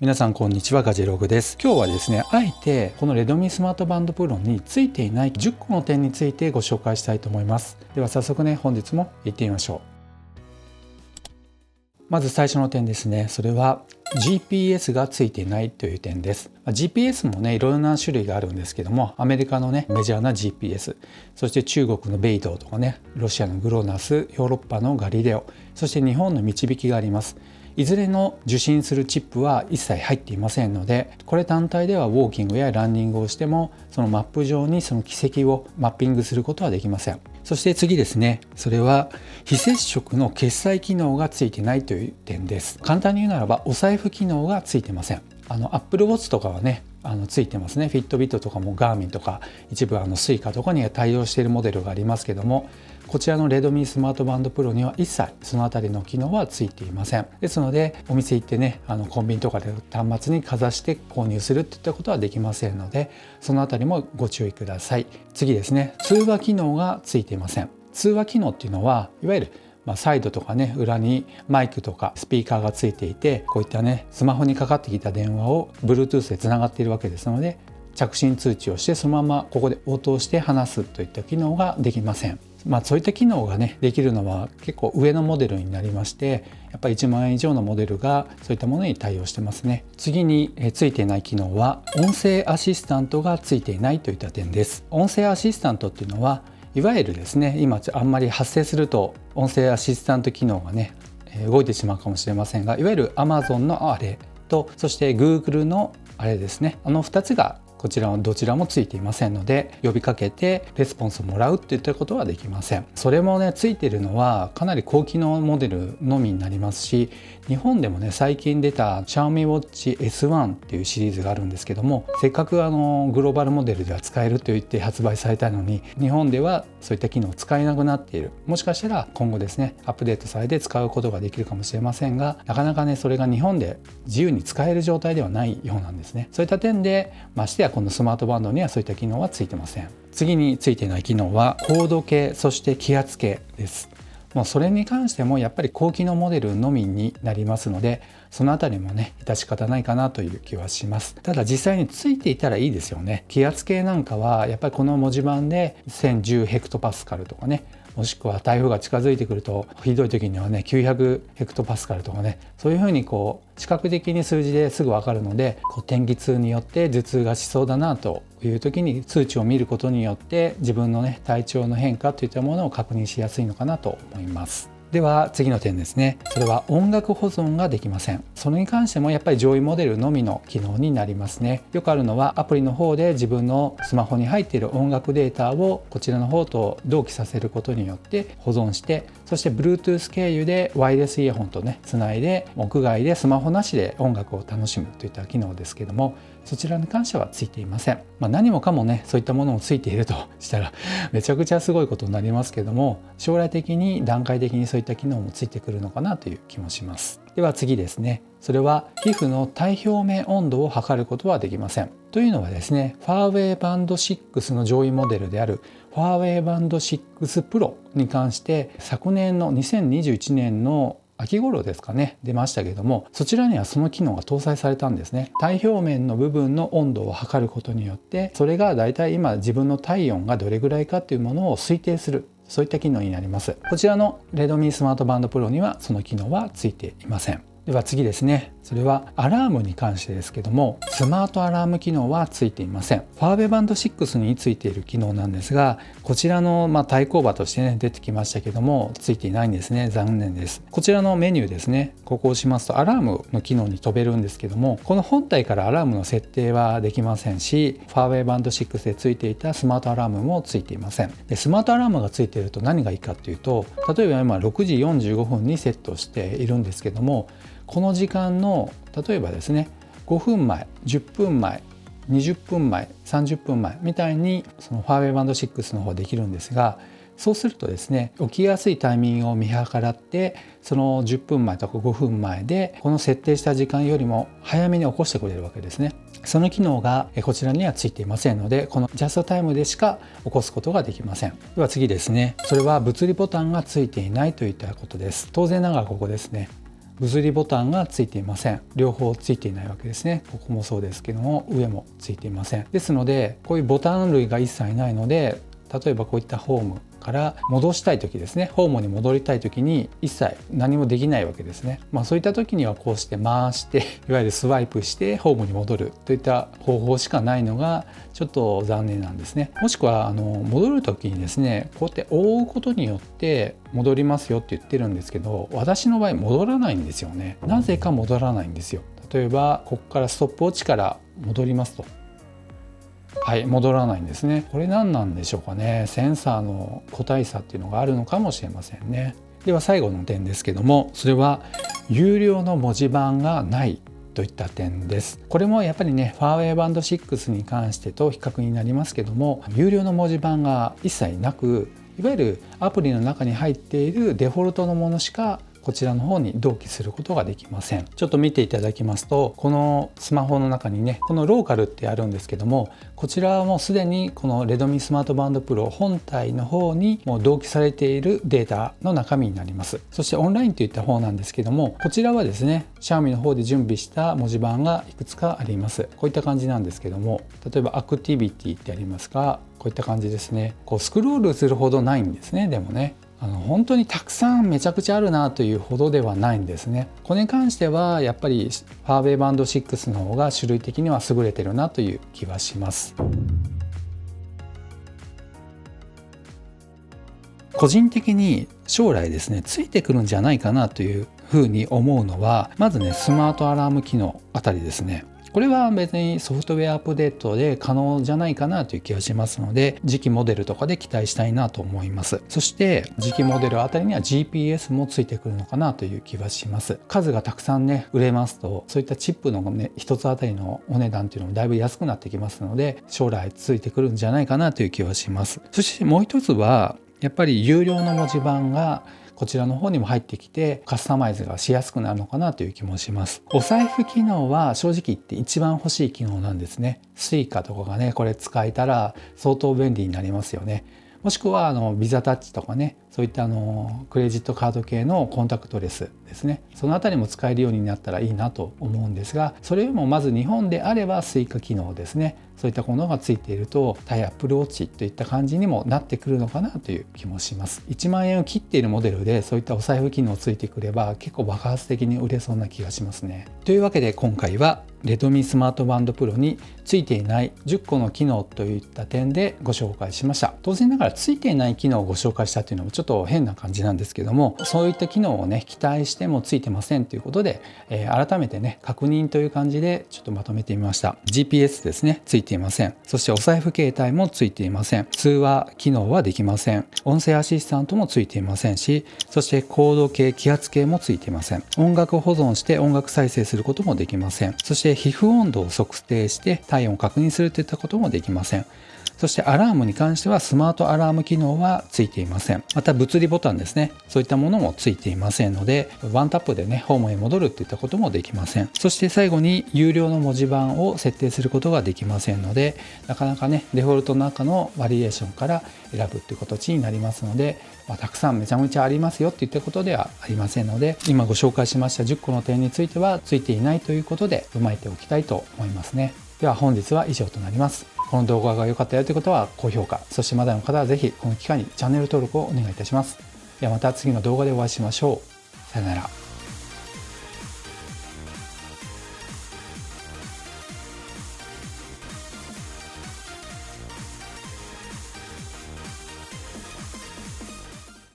皆さんこんにちは、ガジェログです。今日はですね、あえてこのレドミスマートバンドプロについていない10個の点についてご紹介したいと思います。では早速ね、本日も行ってみましょう。まず最初の点ですね。それは GPS がついていないという点です。GPS もね、いろいろな種類があるんですけども、アメリカのね、メジャーな GPS、そして中国のベイドウとかね、ロシアのグロナス、ヨーロッパのガリレオ、そして日本の導きがあります。いずれの受信するチップは一切入っていませんので、これ単体ではウォーキングやランニングをしてもそのマップ上にその軌跡をマッピングすることはできません。そして次ですね、それは非接触の決済機能がついてないという点です。簡単に言うならばお財布機能がついてません。Apple Watch とかはねついてますね。フィットビットとかもガーミンとか一部Suicaとかには対応しているモデルがありますけども、こちらのレドミスマートバンドプロには一切そのあたりの機能はついていません。ですのでお店行ってねコンビニとかで端末にかざして購入するっていったことはできませんので、そのあたりもご注意ください。次ですね、通話機能がついていません。通話機能っていうのはいわゆるサイドとかね、裏にマイクとかスピーカーがついていて、こういったねスマホにかかってきた電話を Bluetooth でつながっているわけですので、着信通知をしてそのままここで応答して話すといった機能ができません。そういった機能がねできるのは結構上のモデルになりまして、やっぱり1万円以上のモデルがそういったものに対応してますね。次についていない機能は音声アシスタントがついていないといった点です。音声アシスタントっていうのはいわゆるですね、今あんまり発生すると音声アシスタント機能がね動いてしまうかもしれませんが、いわゆる Amazon のあれとそして Google のあれですね、2つがこちらはどちらもついていませんので、呼びかけてレスポンスをもらうっていったことはできません。それもねついているのはかなり高機能モデルのみになりますし、日本でもね最近出た Xiaomi Watch S1 っていうシリーズがあるんですけども、せっかくグローバルモデルでは使えると言って発売されたのに、日本ではそういった機能を使えなくなっている。もしかしたら今後ですねアップデートされて使うことができるかもしれませんが、なかなかねそれが日本で自由に使える状態ではないようなんですね。そういった点でましてやこのスマートバンドにはそういった機能はついてません。次についていない機能は高度計、そして気圧計です。もうそれに関してもやっぱり高機能モデルのみになりますので、そのあたりもね致し方ないかなという気はします。ただ実際についていたらいいですよね。気圧計なんかはやっぱりこの文字盤で1010ヘクトパスカルとかね、もしくは台風が近づいてくるとひどい時にはね900ヘクトパスカルとかね、そういうふうに視覚的に数字ですぐ分かるので、天気痛によって頭痛がしそうだなという時に数値を見ることによって自分のね体調の変化といったものを確認しやすいのかなと思います。では次の点ですね。それは音楽保存ができません。それに関してもやっぱり上位モデルのみの機能になりますね。よくあるのはアプリの方で自分のスマホに入っている音楽データをこちらの方と同期させることによって保存して、そして Bluetooth 経由でワイヤレスイヤホンとねつないで屋外でスマホなしで音楽を楽しむといった機能ですけども、そちらに関してはついていません。何もかもねそういったものもついているとしたらめちゃくちゃすごいことになりますけども、将来的に段階的にそういった機能もついてくるのかなという気もします。では次ですね。それは皮膚の体表面温度を測ることはできません。というのはですね、ファーウェイバンド6の上位モデルであるファーウェイバンド6 Pro に関して昨年の2021年の秋頃ですかね出ましたけども、そちらにはその機能が搭載されたんですね。体表面の部分の温度を測ることによって、それがだいたい今自分の体温がどれぐらいかというものを推定する、そういった機能になります。こちらのレドミスマートバンドプロにはその機能はついていません。では次ですね。それはアラームに関してですけども、スマートアラーム機能はついていません。ファーウェイバンド6についている機能なんですが、こちらの対抗馬としてね出てきましたけどもついていないんですね。残念です。こちらのメニューですね、ここを押しますとアラームの機能に飛べるんですけども、この本体からアラームの設定はできませんし、ファーウェイバンド6でついていたスマートアラームもついていません。でスマートアラームがついていると何がいいかというと、例えば今6時45分にセットしているんですけども、この時間の例えばですね5分前、10分前、20分前、30分前みたいにそのファーウェイバンド6の方はできるんですが、そうするとですね起きやすいタイミングを見計らってその10分前とか5分前でこの設定した時間よりも早めに起こしてくれるわけですね。その機能がこちらにはついていませんので、このジャストタイムでしか起こすことができません。では次ですね。それは物理ボタンがついていないといったことです。当然ながらここですね、物理ボタンがついていません。両方ついていないわけですね。ここもそうですけども、上もついていません。ですのでこういうボタン類が一切ないので、例えばこういったホームから戻したい時ですね、ホームに戻りたい時に一切何もできないわけですね。そういった時にはこうして回していわゆるスワイプしてホームに戻るといった方法しかないのがちょっと残念なんですね。もしくは戻る時にですね、こうやって覆うことによって戻りますよって言ってるんですけど、私の場合戻らないんですよね。なぜか戻らないんですよ。例えばここからストップウォッチから戻りますと、はい、戻らないんですね。これ何なんでしょうかね。センサーの個体差っていうのがあるのかもしれませんね。では最後の点ですけども、それは有料の文字盤がないといった点です。これもやっぱりね、ファーウェイバンド6に関してと比較になりますけども、有料の文字盤が一切なく、いわゆるアプリの中に入っているデフォルトのものしかこちらの方に同期することができません。ちょっと見ていただきますと、このスマホの中にね、このローカルってあるんですけども、こちらはもうすでにこのレドミスマートバンドプロ本体の方にもう同期されているデータの中身になります。そしてオンラインといった方なんですけども、こちらはですね、Xiaomiの方で準備した文字盤がいくつかあります。こういった感じなんですけども、例えばアクティビティってありますが、こういった感じですね。こうスクロールするほどないんですね。でもね、本当にたくさんめちゃくちゃあるなというほどではないんですね。これに関してはやっぱりファーウェイバンド6の方が種類的には優れてるなという気はします。個人的に将来ですね、ついてくるんじゃないかなというふうに思うのは、まずね、スマートアラーム機能あたりですね。これは別にソフトウェアアップデートで可能じゃないかなという気がしますので、次期モデルとかで期待したいなと思います。そして次期モデルあたりには GPS もついてくるのかなという気はします。数がたくさんね売れますと、そういったチップのね一つあたりのお値段っていうのもだいぶ安くなってきますので、将来ついてくるんじゃないかなという気はします。そしてもう一つはやっぱり有料の文字盤がこちらの方にも入ってきてカスタマイズがしやすくなるのかなという気もします。お財布機能は正直言って一番欲しい機能なんですね。Suica とかがねこれ使えたら相当便利になりますよね。もしくはビザタッチとかね、そういったクレジットカード系のコンタクトレスですね、そのあたりも使えるようになったらいいなと思うんですが、それよりもまず日本であればSuica機能ですね、そういったものがついていると対 Apple Watch といった感じにもなってくるのかなという気もします。1万円を切っているモデルでそういったお財布機能ついてくれば結構爆発的に売れそうな気がしますね。というわけで今回はレドミスマートバンドプロについていない10個の機能といった点でご紹介しました。当然ながらついていない機能をご紹介したというのもちょっと変な感じなんですけども、そういった機能をね期待してもついてませんということで、改めてね確認という感じでちょっとまとめてみました。 GPS ですね、ついていません。そしてお財布携帯もついていません。通話機能はできません。音声アシスタントもついていませんし、そしてコード系気圧計もついていません。音楽保存して音楽再生することもできません。そして皮膚温度を測定して体温を確認するといったこともできません。そしてアラームに関してはスマートアラーム機能はついていません。また物理ボタンですね、そういったものもついていませんので、ワンタップでねホームへ戻るといったこともできません。そして最後に有料の文字盤を設定することができませんので、なかなかねデフォルトの中のバリエーションから選ぶという形になりますので、たくさんめちゃめちゃありますよっていったことではありませんので、今ご紹介しました10個の点についてはついていないということで踏まえておきたいと思いますね。では本日は以上となります。この動画が良かったよという方は高評価、そしてまだの方はぜひこの機会にチャンネル登録をお願いいたします。ではまた次の動画でお会いしましょう。さよなら。